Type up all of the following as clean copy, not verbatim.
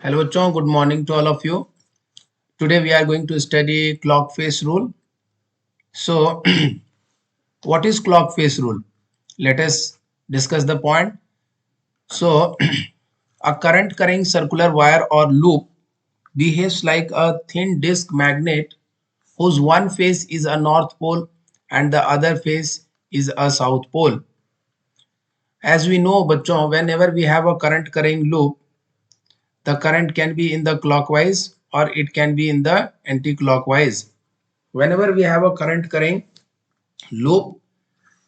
Hello, bachon. Good morning to all of you. Today we are going to study clock face rule. So, what is clock face rule? Let us discuss the point. So, a current carrying circular wire or loop behaves like a thin disc magnet whose one face is a north pole and the other face is a south pole. As we know, bachon, whenever we have a current carrying loop, the current can be in the clockwise or it can be in the anti-clockwise. Whenever we have a current carrying loop,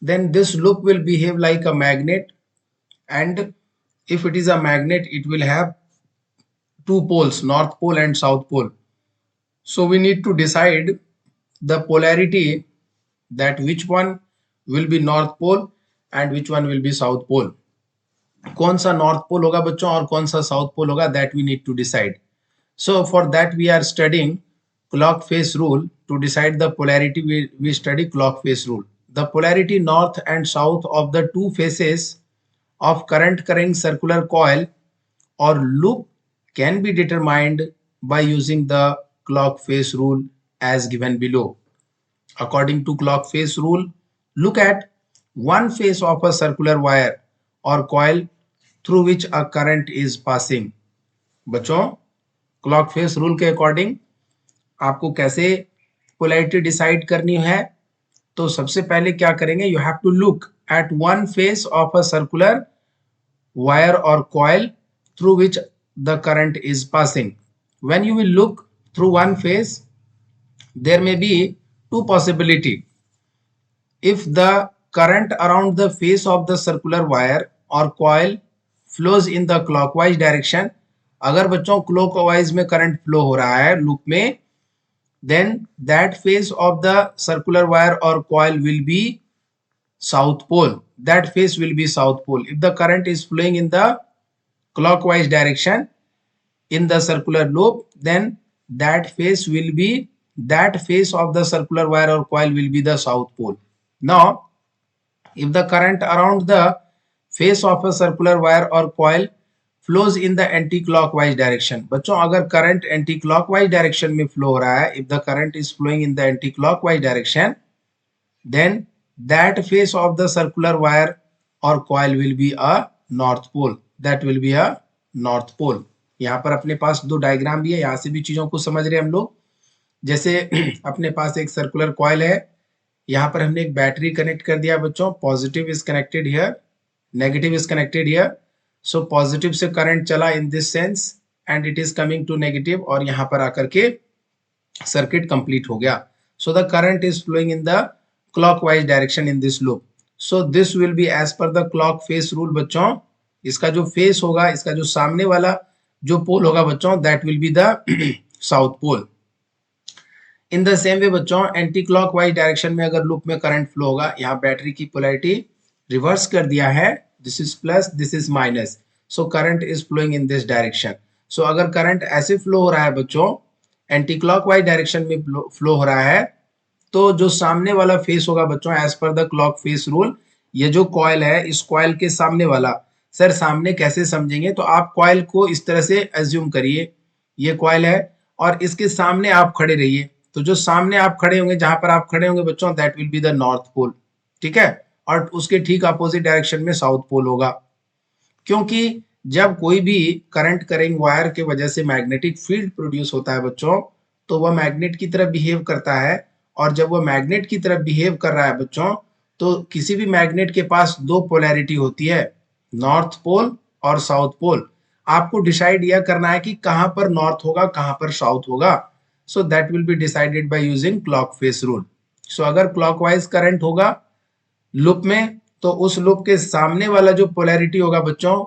then this loop will behave like a magnet, and if it is a magnet it will have two poles, north pole and south pole. So we need to decide the polarity, that which one will be north pole and which one will be south pole. कौन सा north pole होगा बच्चों और कौन सा south pole होगा, that we need to decide. So for that we are studying clock face rule. To decide the polarity, we study clock face rule. The polarity north and south of the two faces of current carrying circular coil or loop can be determined by using the clock face rule as given below. According to clock face rule, look at one face of a circular wire or coil through which a current is passing. बच्चों, clock face rule के according आपको कैसे polarity decide करनी है, तो सबसे पहले क्या करेंगे, you have to look at one face of a circular wire और coil through which the current is passing. When you will look through one face, there may be two possibility. If the current around the face of the circular wire or coil flows in the clockwise direction, अगर बच्चों clockwise में current flow हो रहा है loop में, then that face of the circular wire or coil will be south pole. That face will be south pole. If the current is flowing in the clockwise direction in the circular loop, then that face of the circular wire or coil will be the south pole. Now, if the current around the face of a circular wire or coil flows in the anti-clockwise direction, बच्चों अगर current anti-clockwise direction में flow हो रहा है, if the current is flowing in the anti-clockwise direction, then that face of the circular wire or coil will be a north pole. That will be a north pole. यहाँ पर अपने पास दो diagram भी है, यहाँ से भी चीजों को समझ रहे हैं हम लोग. जैसे अपने पास एक सर्कुलर कॉइल है, यहाँ पर हमने एक बैटरी कनेक्ट कर दिया बच्चों. Positive is connected here, negative is connected here. So positive से करंट चला in this sense and it is coming to negative, और यहाँ पर आकर के सर्किट कंप्लीट हो गया. So the current is flowing in the clockwise direction in this loop. So this will be as per the clock face rule बच्चों. इसका जो फेस होगा, इसका जो सामने वाला जो पोल होगा बच्चों, that will be the south pole. In the same way बच्चों, एंटी क्लॉकवाइज डायरेक्शन में अगर लूप में करंट फ्लो होगा, यहाँ बैटरी की पोलैरिटी रिवर्स कर दिया है, this is plus, this is minus. So current is flowing in this direction. So अगर करंट ऐसे फ्लो हो रहा है बच्चों, एंटी क्लॉकवाइज डायरेक्शन में फ्लो हो रहा है, तो जो सामने वाला फेस होगा बच्चों, as per the clock face rule, ये जो कॉइल है, इस कॉइल के सामने वाला, सर सामने कैसे समझेंगे, तो आप कॉइल को इस तरह से एज्यूम करिए, ये कॉइल है और इसके सामने आप खड़े रहिए. तो जो सामने आप खड़े होंगे, जहां पर आप खड़े होंगे बच्चों, that will be the north pole. ठीक है, और उसके ठीक अपोजिट डायरेक्शन में साउथ पोल होगा. क्योंकि जब कोई भी करंट करेंग वायर के वजह से मैग्नेटिक फील्ड प्रोड्यूस होता है बच्चों, तो वह मैग्नेट की तरह बिहेव करता है. और जब वह मैग्नेट की तरह बिहेव कर रहा है बच्चों, तो किसी भी मैग्नेट के पास दो पोलैरिटी होती है, नॉर्थ पोल और साउथ पोल. आपको डिसाइड यह करना है कि कहां पर नॉर्थ होगा, कहां पर साउथ होगा. So that will be decided by using clock face rule. So अगर क्लॉकवाइज करंट होगा लूप में, तो उस लूप के सामने वाला जो पोलैरिटी होगा बच्चों,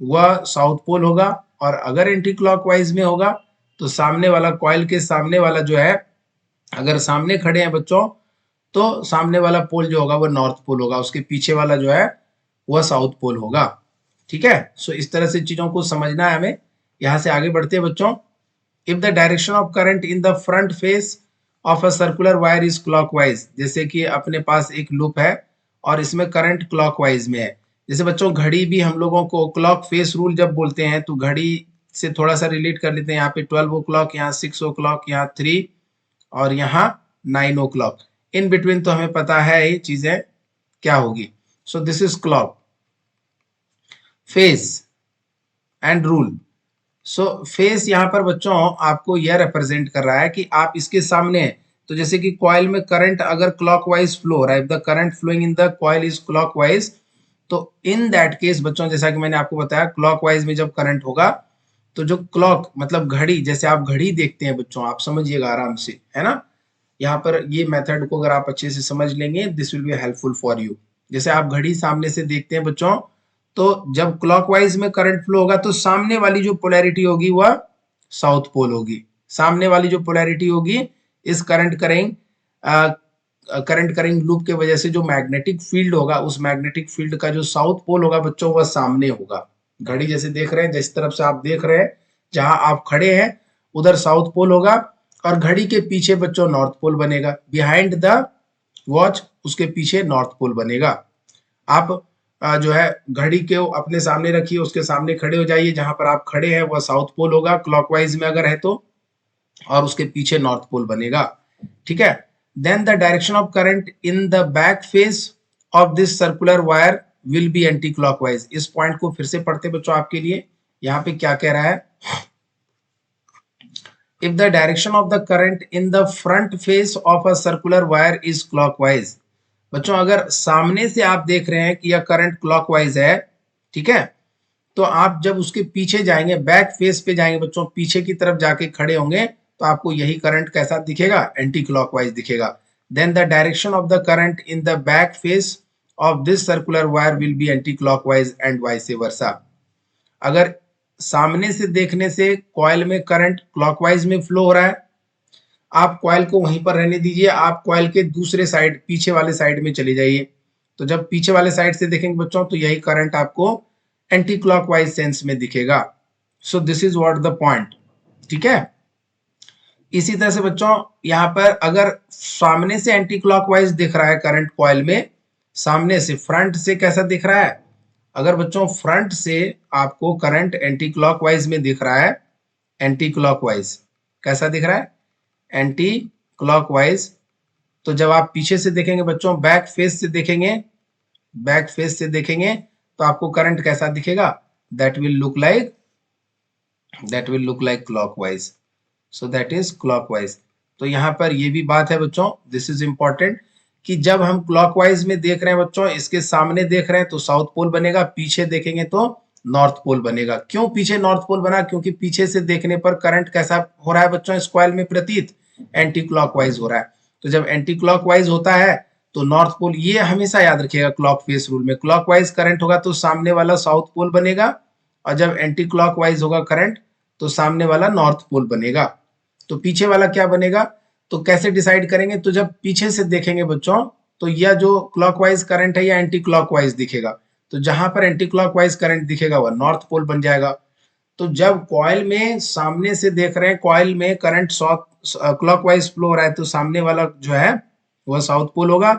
वह साउथ पोल होगा. और अगर एंटी क्लॉकवाइज में होगा, तो सामने वाला कॉइल के सामने वाला जो है, अगर सामने खड़े हैं बच्चों, तो सामने वाला पोल जो होगा वह नॉर्थ पोल होगा, उसके पीछे वाला जो है वह साउथ पोल होगा. ठीक है, सो इस तरह से चीजों को समझना है हमें. यहां से आगे बढ़ते हैं बच्चों. If the direction of current in the front face of a circular wire is clockwise, जैसे कि अपने पास एक लूप है और इसमें करंट क्लॉकवाइज में है. जैसे बच्चों घड़ी भी हम लोगों को क्लॉक फेस रूल जब बोलते हैं, तो घड़ी से थोड़ा सा रिलेट कर लेते हैं। यहाँ पे 12 o'clock, यहाँ 6 o'clock, यहाँ 3 और यहाँ 9 o'clock। इन बिटवीन तो हमें पता है ये चीजें क्या होगी। सो this is clock phase and rule. So face यहाँ पर बच्चों आपको यह रिप्रेजेंट कर रहा है कि आप इसके सामने हैं। तो जैसे कि कॉइल में करंट अगर क्लॉकवाइज फ्लो हो रहा है, if the current flowing in the coil is clockwise, तो इन दैट केस बच्चों जैसा कि मैंने आपको बताया क्लॉकवाइज में जब करंट होगा तो जो क्लॉक मतलब घड़ी, जैसे आप घड़ी देखते हैं बच्चों, आप समझिएगा आराम से, है ना। यहाँ पर ये मेथड को अगर आप अच्छे से समझ लेंगे this will be helpful for you. जैसे आप घड़ी सामने से देखते हैं बच्चों, तो जब क्लॉकवाइज में करंट फ्लो होगा तो सामने वाली जो पोलैरिटी होगी वह साउथ पोल होगी। सामने वाली जो पोलैरिटी होगी इस करंट करिंग लूप के वजह से जो मैग्नेटिक फील्ड होगा, उस मैग्नेटिक फील्ड का जो साउथ पोल होगा बच्चों वह सामने होगा। घड़ी जैसे देख रहे हैं, जिस तरफ से आप देख रहे हैं, जहां आप खड़े हैं उधर साउथ पोल होगा और घड़ी के पीछे बच्चों नॉर्थ पोल बनेगा। बिहाइंड द वॉच उसके पीछे नॉर्थ पोल बनेगा। आप जो है घड़ी के अपने सामने रखिए, उसके सामने खड़े हो जाइए, जहां पर आप खड़े हैं वह साउथ पोल होगा क्लॉकवाइज में अगर है तो, और उसके पीछे नॉर्थ पोल बनेगा। ठीक है। Then the direction of current in the back face of this circular wire will be anti clockwise. इस पॉइंट को फिर से पढ़ते बच्चों आपके लिए। यहाँ पे क्या कह रहा है, if the direction of the current in the front face of a circular wire is clockwise. बच्चों अगर सामने से आप देख रहे हैं कि यह करंट क्लॉकवाइज है, ठीक है, तो आप जब उसके पीछे जाएंगे, बैक फेस पे जाएंगे बच्चों, पीछे की तरफ जाके खड़े होंगे, तो आपको यही करंट कैसा दिखेगा, एंटी क्लॉकवाइज दिखेगा। Then the direction of the current in the back face of this circular wire will be anti clockwise and vice versa. अगर सामने से देखने से कॉइल में करंट क्लॉकवाइज में फ्लो हो रहा है, आप कॉइल को वहीं पर रहने दीजिए, आप कॉइल के दूसरे साइड, पीछे वाले साइड में चले जाइए। तो जब पीछे वाले साइड से देखेंगे बच्चों तो यही करंट आपको एंटी क्लॉकवाइज सेंस में दिखेगा। सो this is what the point. ठीक है। इसी तरह से बच्चों यहाँ पर अगर सामने से एंटी क्लॉकवाइज दिख रहा है करंट कॉइल में, सामने से फ्रंट से कैसा दिख रहा है, अगर बच्चों फ्रंट से आपको करंट एंटी क्लॉकवाइज में दिख रहा है, एंटी क्लॉकवाइज कैसा दिख रहा है, एंटी क्लॉकवाइज, तो जब आप पीछे से देखेंगे बच्चों, बैक फेस से देखेंगे, बैक फेस से देखेंगे तो आपको करंट कैसा दिखेगा, that will look like clockwise. So that is clockwise. तो यहाँ पर ये भी बात है बच्चों, दिस इज इंपॉर्टेंट, कि जब हम क्लॉकवाइज में देख रहे हैं बच्चों, इसके सामने देख रहे हैं तो साउथ पोल बनेगा, पीछे देखेंगे तो नॉर्थ पोल बनेगा। क्यों पीछे नॉर्थ पोल बना, क्योंकि पीछे से देखने पर करंट कैसा हो रहा है बच्चों, इस कॉइल में प्रतीत एंटी क्लॉकवाइज हो रहा है। तो जब एंटी क्लॉकवाइज होता है तो नॉर्थ पोल, ये हमेशा याद रखिएगा क्लॉक फेस रूल में, क्लॉकवाइज करंट होगा तो सामने वाला साउथ पोल बनेगा, और जब एंटी क्लॉकवाइज होगा करंट तो सामने वाला नॉर्थ पोल बनेगा। तो पीछे वाला क्या बनेगा, तो कैसे डिसाइड करेंगे, तो जब पीछे से देखेंगे बच्चों तो यह जो क्लॉकवाइज करंट है या एंटी क्लॉकवाइज दिखेगा, तो जहां पर एंटी क्लॉकवाइज करंट दिखेगा वह नॉर्थ पोल बन जाएगा। तो जब कॉइल में सामने से देख रहे हैं, कॉइल में करंट क्लॉकवाइज फ्लो हो रहा है, तो सामने वाला जो है वह साउथ पोल होगा,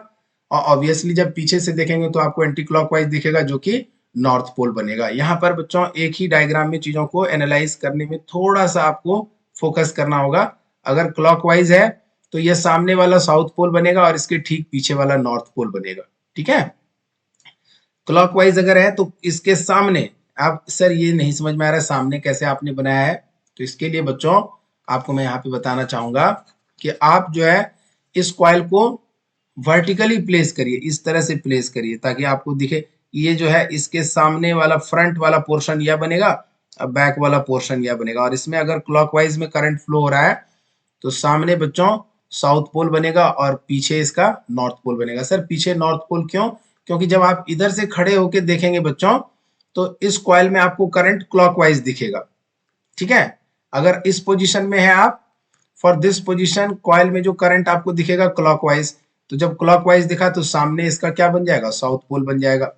और ऑब्वियसली जब पीछे से देखेंगे तो आपको एंटी क्लॉकवाइज दिखेगा जो कि नॉर्थ पोल बनेगा। यहाँ पर बच्चों एक ही डायग्राम में चीजों को एनालाइज करने में थोड़ा सा आपको फोकस करना होगा। अगर क्लॉकवाइज है तो यह सामने वाला साउथ पोल बनेगा और इसके ठीक पीछे वाला नॉर्थ पोल बनेगा। ठीक है। क्लॉकवाइज अगर है तो इसके सामने, आप सर ये नहीं समझ में आ रहा है सामने कैसे आपने बनाया है, तो इसके लिए बच्चों आपको मैं यहाँ पे बताना चाहूंगा कि आप जो है इस कॉइल को वर्टिकली प्लेस करिए, इस तरह से प्लेस करिए ताकि आपको दिखे। ये जो है इसके सामने वाला फ्रंट वाला पोर्शन यह बनेगा, अब बैक वाला पोर्शन यह बनेगा, और इसमें अगर क्लॉकवाइज में करंट फ्लो हो रहा है तो सामने बच्चों साउथ पोल बनेगा और पीछे इसका नॉर्थ पोल बनेगा। सर पीछे नॉर्थ पोल क्यों, क्योंकि जब आप इधर से खड़े होके देखेंगे बच्चों तो इस कॉइल में आपको करंट क्लॉकवाइज दिखेगा। ठीक है। अगर इस पोजीशन में है आप, फॉर दिस पोजीशन कॉइल में जो करंट आपको दिखेगा क्लॉकवाइज, तो जब क्लॉकवाइज दिखा तो सामने इसका क्या बन जाएगा, साउथ पोल बन जाएगा,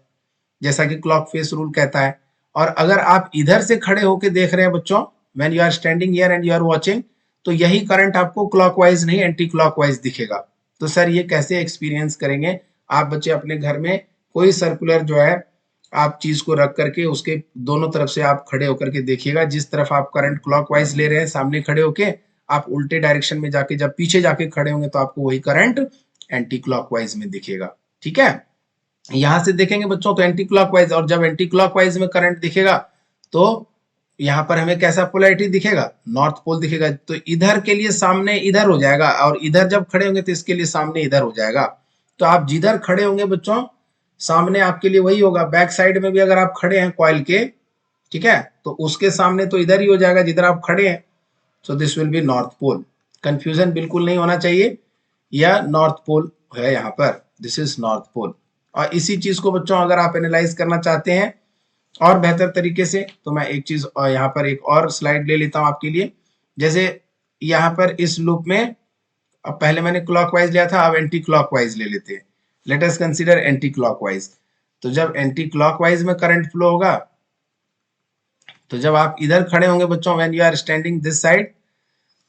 जैसा कि क्लॉक फेस रूल कहता है। और अगर आप इधर से खड़े होके देख रहे हैं बच्चों, when you are standing here and you are watching, तो यही करंट आपको क्लॉकवाइज नहीं एंटी क्लॉकवाइज दिखेगा। तो सर ये कैसे एक्सपीरियंस करेंगे आप बच्चे अपने घर में, कोई सर्कुलर जो है आप चीज को रख करके उसके दोनों तरफ से आप खड़े होकर के देखिएगा। जिस तरफ आप करंट क्लॉकवाइज ले रहे हैं सामने खड़े होके, आप उल्टे डायरेक्शन में जाके जब पीछे जाके खड़े होंगे तो आपको वही करंट एंटी क्लॉकवाइज में दिखेगा। ठीक है, यहां से देखेंगे बच्चों तो एंटी क्लॉकवाइज, और जब एंटी क्लॉकवाइज में करंट दिखेगा तो यहाँ पर हमें कैसा पोलैरिटी दिखेगा, नॉर्थ पोल दिखेगा। तो इधर के लिए सामने इधर हो जाएगा, और इधर जब खड़े होंगे तो इसके लिए सामने इधर हो जाएगा। तो आप जिधर खड़े होंगे बच्चों सामने आपके लिए वही होगा। बैक साइड में भी अगर आप खड़े हैं कॉइल के, ठीक है, तो उसके सामने तो इधर ही हो जाएगा जिधर आप खड़े हैं। So this will be north pole. Confusion बिल्कुल नहीं होना चाहिए, यह नॉर्थ पोल है यहाँ पर, दिस इज नॉर्थ पोल। और इसी चीज को बच्चों अगर आप एनालाइज करना चाहते हैं और बेहतर तरीके से, तो मैं एक चीज यहाँ पर एक और स्लाइड ले लेता हूं आपके लिए। जैसे यहाँ पर इस लूप में, अब पहले मैंने क्लॉकवाइज लिया था, अब एंटी क्लॉकवाइज ले लेते हैं। Let us consider anti clockwise. तो जब एंटी क्लॉकवाइज में करंट फ्लो होगा, तो जब आप इधर खड़े होंगे बच्चों, when you are standing this side,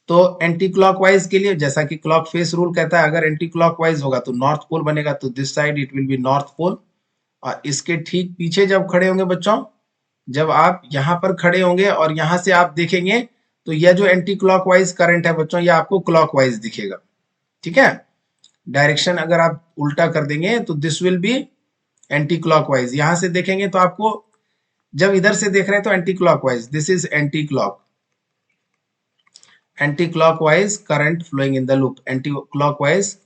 तो एंटी क्लॉकवाइज के लिए जैसा कि क्लॉक फेस रूल कहता है, अगर एंटी क्लॉकवाइज होगा तो नॉर्थ पोल बनेगा, तो this side it will be north pole. और इसके ठीक पीछे जब खड़े होंगे बच्चों, जब आप यहाँ पर खड़े होंगे और यहाँ से आप देखेंगे, तो यह जो एंटी क्लॉकवाइज करंट है बच्चों, यह आपको क्लॉकवाइज दिखेगा। ठीक है, डायरेक्शन अगर आप उल्टा कर देंगे तो this will be anti clockwise. यहां से देखेंगे तो आपको, जब इधर से देख रहे हैं तो anti clockwise, this is anti clockwise current flowing in the loop, anti clockwise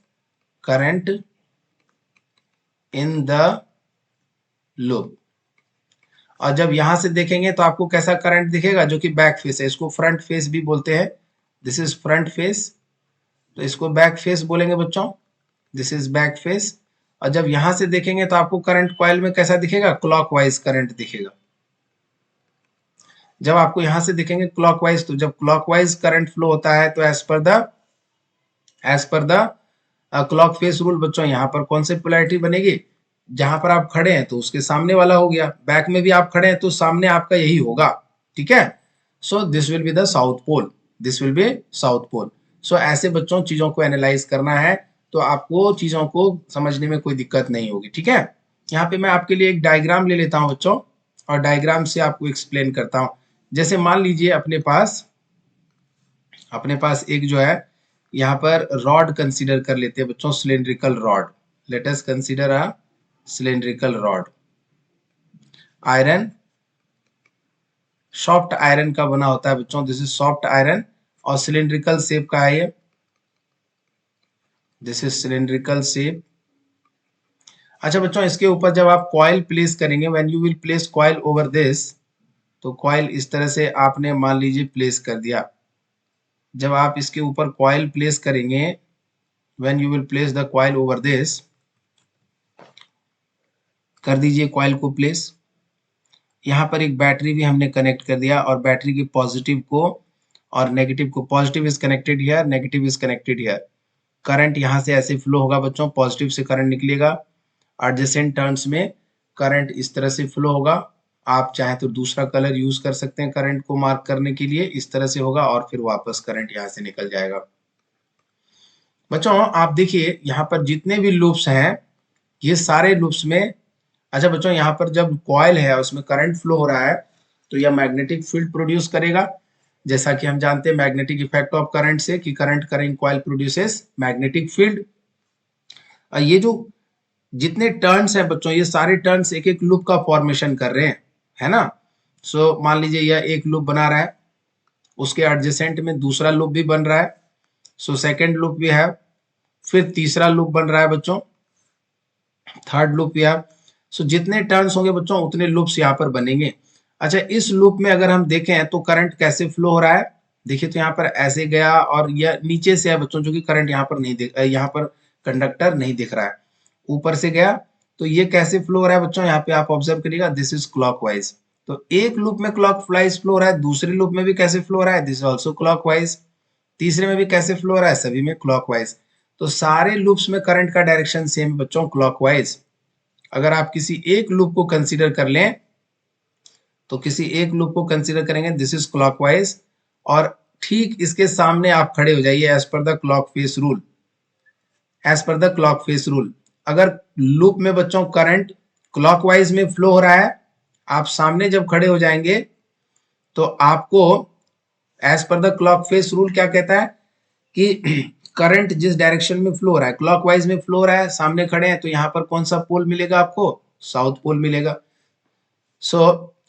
current in the loop. और जब यहां से देखेंगे तो आपको कैसा करंट दिखेगा, जो कि बैक फेस है, इसको फ्रंट फेस भी बोलते हैं, दिस इज फ्रंट फेस, तो इसको बैक फेस बोलेंगे बच्चों, दिस इज बैक फेस। और जब यहां से देखेंगे तो आपको करंट कॉइल में कैसा दिखेगा, क्लॉकवाइज करंट दिखेगा। जब आपको यहां से दिखेंगे क्लॉकवाइज, तो जब क्लॉकवाइज करंट फ्लो होता है तो as per the clock face rule बच्चों, यहाँ पर कौन सी पोलैरिटी बनेगी, जहां पर आप खड़े हैं तो उसके सामने वाला हो गया, बैक में भी आप खड़े हैं तो सामने आपका यही होगा। ठीक है, so this will be the south pole, this will be south pole. So ऐसे बच्चों चीजों को एनालाइज करना है तो आपको चीजों को समझने में कोई दिक्कत नहीं होगी। ठीक है, यहाँ पे मैं आपके लिए एक डायग्राम ले लेता हूँ बच्चों, और डायग्राम से आपको एक्सप्लेन करता हूँ। जैसे मान लीजिए अपने पास एक जो है यहाँ पर रॉड कंसीडर कर लेते हैं बच्चों, cylindrical rod. Late us consider a cylindrical rod, iron, soft iron का बना होता है बच्चों, दिस इज सॉफ्ट आयरन, और सिलेंड्रिकल शेप का है ये, दिस इज सिलेंड्रिकल शेप। अच्छा बच्चों, इसके ऊपर जब आप कॉइल प्लेस करेंगे, when you will place coil over this, तो कॉइल इस तरह से आपने मान लीजिए प्लेस कर दिया। जब आप इसके ऊपर कॉइल प्लेस करेंगे, when you will place the coil over this, कर दीजिए कॉइल को प्लेस। यहाँ पर एक बैटरी भी हमने कनेक्ट कर दिया, और बैटरी के पॉजिटिव को और नेगेटिव को, positive is connected here, negative is connected here. Current यहाँ से ऐसे फ्लो होगा बच्चों, पॉजिटिव से करंट निकलेगा, एडजेसेंट टर्न्स में करंट इस तरह से फ्लो होगा। आप चाहे तो दूसरा कलर यूज कर सकते हैं करंट को मार्क करने के लिए, इस तरह से होगा, और फिर वापस करंट यहाँ से निकल जाएगा। बच्चों आप देखिए यहाँ पर जितने भी लूप्स हैं, ये सारे लूप्स में, अच्छा बच्चों यहाँ पर जब कॉइल है उसमें करंट फ्लो हो रहा है, तो यह मैग्नेटिक फील्ड प्रोड्यूस करेगा। जैसा कि हम जानते हैं मैग्नेटिक इफेक्ट ऑफ करंट से, कि current carrying coil produces magnetic field. ये जो जितने टर्न्स हैं बच्चों, ये सारे टर्न्स एक एक लूप का फॉर्मेशन कर रहे हैं, है ना। सो मान लीजिए यह एक लूप बना रहा है, उसके एडजेसेंट में दूसरा लूप भी बन रहा है, सो सेकेंड लूप भी है, फिर तीसरा लूप बन रहा है बच्चों, थर्ड लूप भी है। सो जितने टर्न्स होंगे बच्चों उतने लूप्स यहाँ पर बनेंगे। अच्छा, इस लूप में अगर हम देखें तो करंट कैसे फ्लो हो रहा है, देखिए तो यहाँ पर ऐसे गया, और यह नीचे से है बच्चों, जो कि करंट यहाँ पर नहीं दिख, यहाँ पर कंडक्टर नहीं दिख रहा है, ऊपर से गया। तो ये कैसे फ्लो हो रहा है बच्चों, यहाँ पे आप ऑब्जर्व करिएगा, दिस इज क्लॉकवाइज। तो एक लूप में क्लॉकवाइज फ्लो हो रहा है, दूसरे लूप में भी कैसे फ्लो हो रहा है, दिस इज ऑल्सो क्लॉकवाइज, तीसरे में भी कैसे फ्लो हो रहा है, सभी में क्लॉकवाइज। तो सारे लूप्स में करंट का डायरेक्शन सेम है बच्चों, क्लॉकवाइज। अगर आप किसी एक लूप को कंसीडर कर लें, तो किसी एक लूप को कंसीडर करेंगे, दिस इज क्लॉकवाइज, और ठीक इसके सामने आप खड़े हो जाइए as per the clock face rule, as per the clock face rule. अगर लूप में बच्चों करंट क्लॉकवाइज में फ्लो हो रहा है, आप सामने जब खड़े हो जाएंगे तो आपको as per the clock face rule क्या कहता है कि करंट जिस डायरेक्शन में फ्लो हो रहा है, क्लॉकवाइज में फ्लो हो रहा है, सामने खड़े हैं, तो यहाँ पर कौन सा पोल मिलेगा आपको? साउथ पोल मिलेगा। सो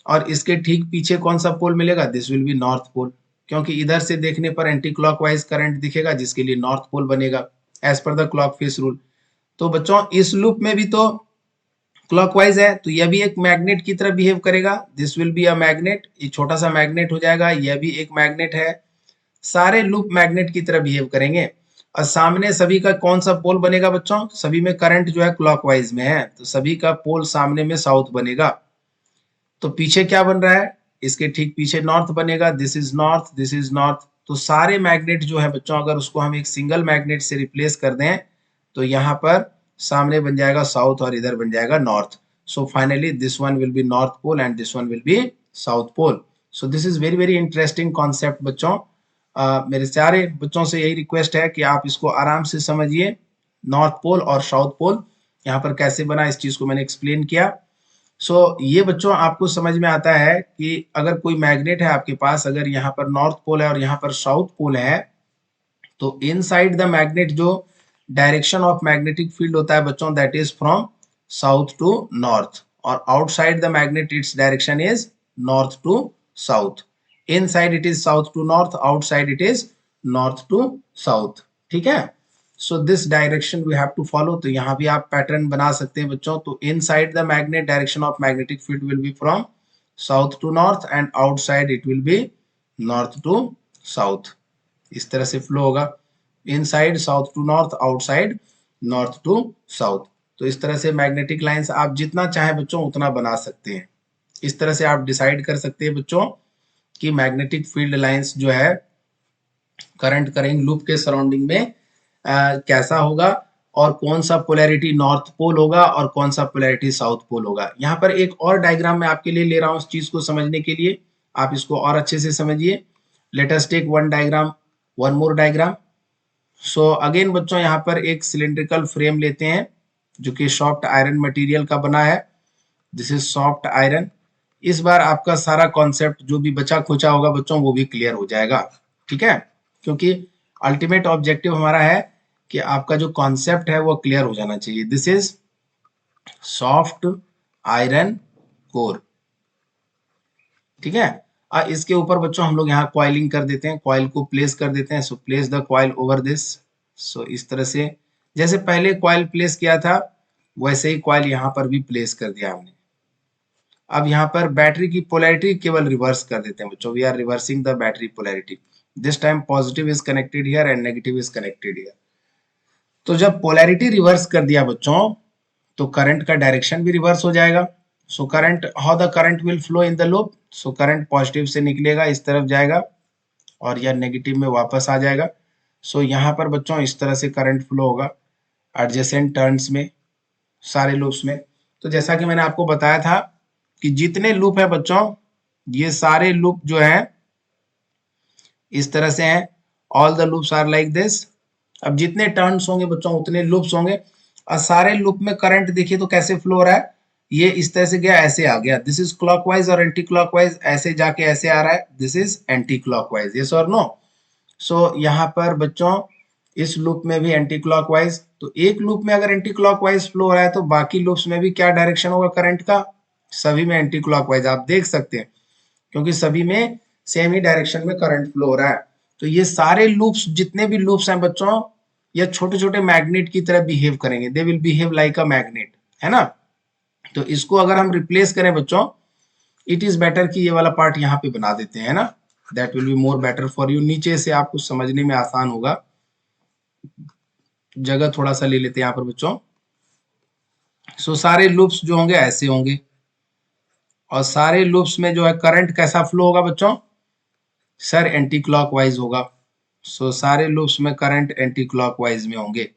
और इसके ठीक पीछे कौन सा पोल मिलेगा? This will be north pole, क्योंकि इधर से देखने पर एंटी क्लॉकवाइज करंट दिखेगा, जिसके लिए नॉर्थ पोल बनेगा as per the clock face rule. तो बच्चों इस लूप में भी तो क्लॉकवाइज है, तो यह भी एक मैग्नेट की तरह बिहेव करेगा। This will be a magnet, ये छोटा सा मैग्नेट हो जाएगा, यह भी एक मैग्नेट है। सारे लूप मैग्नेट की तरह बिहेव करेंगे। और सामने सभी का कौन सा पोल बनेगा बच्चों? सभी में करंट जो है क्लॉकवाइज में है, तो सभी का पोल सामने में साउथ बनेगा। तो पीछे क्या बन रहा है? इसके ठीक पीछे नॉर्थ बनेगा। This is north, this is north. तो सारे मैग्नेट जो है बच्चों, अगर उसको हम एक सिंगल मैग्नेट से रिप्लेस कर दें तो यहाँ पर सामने बन जाएगा साउथ और इधर बन जाएगा north. So finally this one will be north pole and this one will be south pole. So this is very very interesting concept बच्चों। मेरे सारे बच्चों से यही रिक्वेस्ट है कि आप इसको आराम से समझिए। नॉर्थ पोल और साउथ पोल यहाँ पर कैसे बना, इस चीज को मैंने एक्सप्लेन किया। ये बच्चों आपको समझ में आता है कि अगर कोई मैग्नेट है आपके पास, अगर यहाँ पर नॉर्थ पोल है और यहाँ पर साउथ पोल है, तो इनसाइड द मैग्नेट जो डायरेक्शन ऑफ मैग्नेटिक फील्ड होता है बच्चों, that is from south to north, और outside the magnet its direction is north to south. Inside it is south to north, outside it is north to south. ठीक है, so this direction we have to follow. तो यहाँ भी आप pattern बना सकते हैं बच्चों। तो inside the magnet direction of magnetic field will be from south to north and outside it will be north to south. इस तरह से फ्लो होगा, inside south to north, outside north to south. तो इस तरह से मैग्नेटिक लाइंस आप जितना चाहे बच्चों उतना बना सकते हैं। इस तरह से आप डिसाइड कर सकते हैं बच्चों कि मैग्नेटिक फील्ड लाइंस जो है करंट करेंट लूप के सराउंडिंग में कैसा होगा, और कौन सा पोलैरिटी नॉर्थ पोल होगा और कौन सा पोलैरिटी साउथ पोल होगा। यहाँ पर एक और डायग्राम मैं आपके लिए ले रहा हूँ इस चीज को समझने के लिए, आप इसको और अच्छे से समझिए। Let us take one diagram, one more diagram. So again बच्चों यहाँ पर एक सिलिंड्रिकल फ्रेम लेते हैं जो कि सॉफ्ट आयरन मटेरियल का बना है। This is soft iron. इस बार आपका सारा कॉन्सेप्ट जो भी बचा खुचा होगा बच्चों वो भी क्लियर हो जाएगा। ठीक है, क्योंकि अल्टीमेट ऑब्जेक्टिव हमारा है कि आपका जो कॉन्सेप्ट है वो क्लियर हो जाना चाहिए। This is soft iron core. ठीक है, इसके ऊपर बच्चों हम लोग यहाँ कॉइलिंग कर देते हैं, कॉइल को प्लेस कर देते हैं। So place the coil over this. So इस तरह से जैसे पहले कॉइल प्लेस किया था वैसे ही कॉइल यहाँ पर भी प्लेस कर दिया हमने। अब यहाँ पर बैटरी की पोलैरिटी केवल रिवर्स कर देते हैं बच्चों। We are reversing the battery polarity. This time positive is connected here and negative is connected here. तो जब पोलैरिटी रिवर्स कर दिया बच्चों तो करंट का डायरेक्शन भी रिवर्स हो जाएगा। So current, how the current will flow in the loop? So current positive से निकलेगा, इस तरफ जाएगा और यह नेगेटिव में वापस आ जाएगा। सो यहाँ पर बच्चों इस तरह से करंट फ्लो होगा एडजेसेंट टर्न्स में, सारे लूप्स में। तो जैसा कि मैंने आपको बताया था कि जितने लूप है बच्चों, ये सारे लूप जो है इस तरह से हैं। All the loops are like this. अब जितने टर्न्स होंगे बच्चों उतने लूप्स होंगे, और सारे लूप में करंट देखिए तो कैसे फ्लो हो रहा है। ये इस तरह से गया, ऐसे आ गया। दिस इज क्लॉकवाइज और एंटी क्लॉकवाइज, ऐसे जाके ऐसे आ रहा है। This is anti clockwise, yes और नो? सो यहाँ पर बच्चों इस लूप में भी एंटी क्लॉकवाइज। तो एक लूप में अगर एंटी क्लॉकवाइज फ्लो हो रहा है तो बाकी लूप्स में भी क्या डायरेक्शन होगा करंट का? सभी में एंटी क्लॉकवाइज। आप देख सकते हैं क्योंकि सभी में सेम ही डायरेक्शन में करंट फ्लो हो रहा है। तो ये सारे लूप्स, जितने भी लूप्स हैं बच्चों, ये छोटे छोटे मैग्नेट की तरह बिहेव करेंगे। They will behave like a magnet, है ना? तो इसको अगर हम रिप्लेस करें बच्चों, इट इज बेटर कि ये वाला पार्ट यहाँ पे बना देते हैं, है ना? That will be more better for you. नीचे से आपको समझने में आसान होगा। जगह थोड़ा सा ले लेते हैं यहाँ पर बच्चों। सो सारे लूप्स जो होंगे ऐसे होंगे, और सारे लूप्स में जो है करंट कैसा फ्लो होगा बच्चों? सर एंटी क्लॉकवाइज होगा। सो सारे लूप्स में करंट एंटी क्लॉकवाइज में होंगे।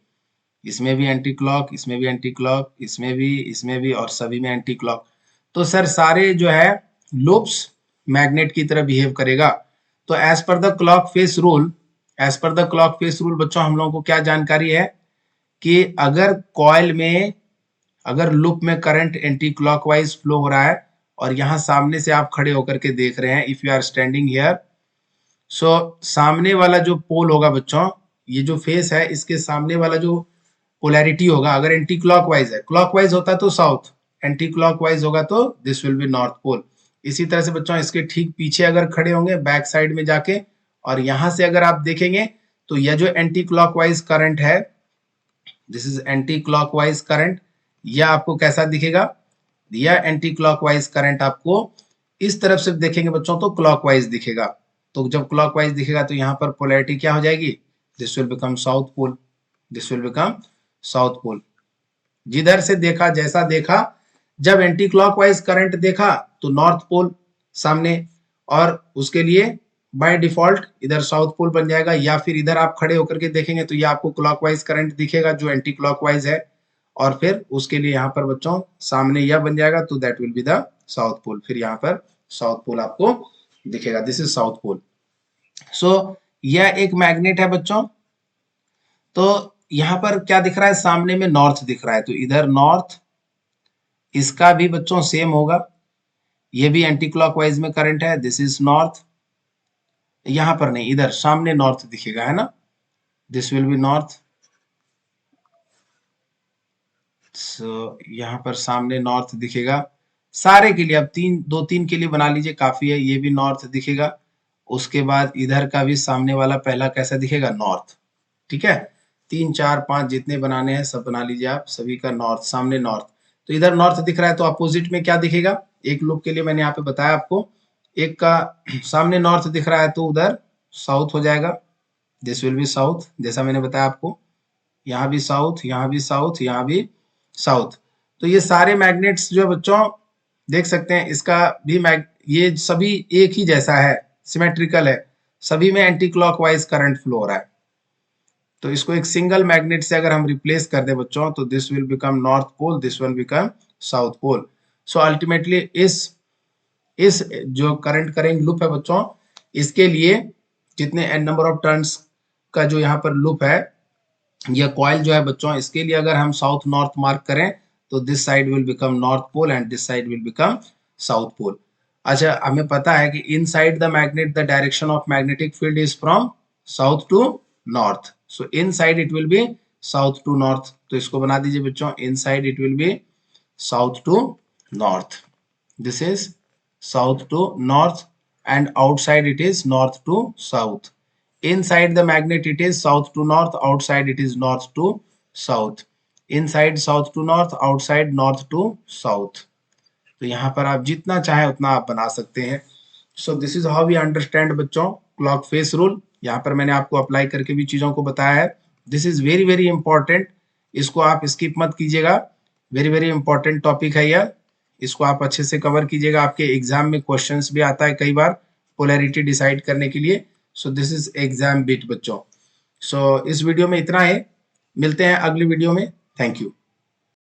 इसमें भी एंटी क्लॉक, इसमें भी एंटी क्लॉक, इसमें भी और सभी में एंटी क्लॉक। तो सर सारे जो है लूप्स मैग्नेट की तरह बिहेव करेगा। तो as per the clock face rule, as per the clock face rule बच्चों हम लोगों को क्या जानकारी है कि अगर कॉइल में अगर लूप में करंट एंटी क्लॉकवाइज फ्लो हो रहा है और यहाँ सामने से आप खड़े होकर के देख रहे हैं, if you are standing here, so सामने वाला जो पोल होगा बच्चों, ये जो फेस है इसके सामने वाला जो पोलैरिटी होगा, अगर एंटी क्लॉकवाइज है, क्लॉकवाइज होता है तो साउथ, एंटी क्लॉकवाइज होगा तो this will be north pole. इसी तरह से बच्चों इसके ठीक पीछे अगर खड़े होंगे बैक साइड में जाके, और यहां से अगर आप देखेंगे तो यह जो एंटी क्लॉकवाइज करंट है, this is anti clockwise current, यह आपको कैसा दिखेगा, यह एंटी क्लॉकवाइज करंट आपको इस तरफ से देखेंगे बच्चों तो क्लॉकवाइज दिखेगा। तो जब क्लॉकवाइज दिखेगा तो यहाँ पर पोलैरिटी क्या हो जाएगी, this will become south pole, this will become south pole. जिधर से देखा, जैसा देखा, जब एंटी क्लॉकवाइज करंट देखा तो नॉर्थ पोल सामने, और उसके लिए बाय डिफॉल्ट इधर साउथ पोल बन जाएगा, या फिर इधर आप खड़े होकर के देखेंगे तो ये आपको क्लॉकवाइज करंट दिखेगा जो एंटी क्लॉकवाइज है, और फिर उसके लिए यहाँ पर बच्चों सामने यह बन जाएगा तो that will be the south pole, फिर यहाँ पर साउथ पोल आपको दिखेगा, this is south pole. So यह एक मैग्नेट है बच्चों, तो यहाँ पर क्या दिख रहा है, सामने में नॉर्थ दिख रहा है, तो इधर नॉर्थ, इसका भी बच्चों सेम होगा, ये भी एंटी क्लॉकवाइज में करंट है, दिस इज नॉर्थ, यहां पर नहीं, इधर सामने नॉर्थ दिखेगा, है ना, दिस विल बी नॉर्थ। सो यहाँ पर सामने नॉर्थ दिखेगा सारे के लिए, अब दो तीन के लिए बना लीजिए काफी है, ये भी नॉर्थ दिखेगा, उसके बाद इधर का भी सामने वाला पहला कैसा दिखेगा, नॉर्थ, ठीक है, 3 4 5 जितने बनाने हैं सब बना लीजिए आप, सभी का नॉर्थ, सामने नॉर्थ, तो इधर नॉर्थ दिख रहा है तो अपोजिट में क्या दिखेगा, एक लूप के लिए मैंने यहाँ पे बताया आपको, एक का सामने नॉर्थ दिख रहा है तो उधर साउथ हो जाएगा, दिस विल बी साउथ, जैसा मैंने बताया आपको, यहाँ भी साउथ, यहाँ भी साउथ, यहाँ भी साउथ। तो ये सारे मैग्नेट्स जो है बच्चों देख सकते हैं, इसका भी ये सभी एक ही जैसा है, सिमेट्रिकल है, सभी में एंटी क्लॉकवाइज करंट फ्लो हो रहा है। तो इसको एक सिंगल मैग्नेट से अगर हम रिप्लेस कर दे बच्चों तो this will become north pole, this will become south pole. So ultimately इस जो करंट करेंट लूप है बच्चों, इसके लिए जितने एन नंबर ऑफ टर्न्स का जो यहाँ पर लूप है, यह कॉइल जो है बच्चों, इसके लिए अगर हम साउथ नॉर्थ मार्क करें तो this side will become north pole and this side will become south pole. अच्छा, हमें पता है कि inside the magnet the direction of magnetic field is from south to north, so inside it will be south to north, तो इसको बना दीजिए बच्चों, inside it will be south to north, this is south to north, and outside it is north to south. Inside the magnet it is south to north, outside it is north to south. Inside south to north, outside north to south. तो यहाँ पर आप जितना चाहे उतना आप बना सकते हैं। So this is how we understand बच्चों क्लॉक फेस रूल। यहाँ पर मैंने आपको अप्लाई करके भी चीजों को बताया है। This is very very important, इसको आप स्किप मत कीजिएगा, वेरी वेरी इंपॉर्टेंट टॉपिक है यह, इसको आप अच्छे से कवर कीजिएगा। आपके एग्जाम में क्वेश्चंस भी आता है कई बार पोलैरिटी डिसाइड करने के लिए। सो दिस इज एग्जाम बिट बच्चों। सो इस वीडियो में इतना है, मिलते हैं अगली वीडियो में। Thank you.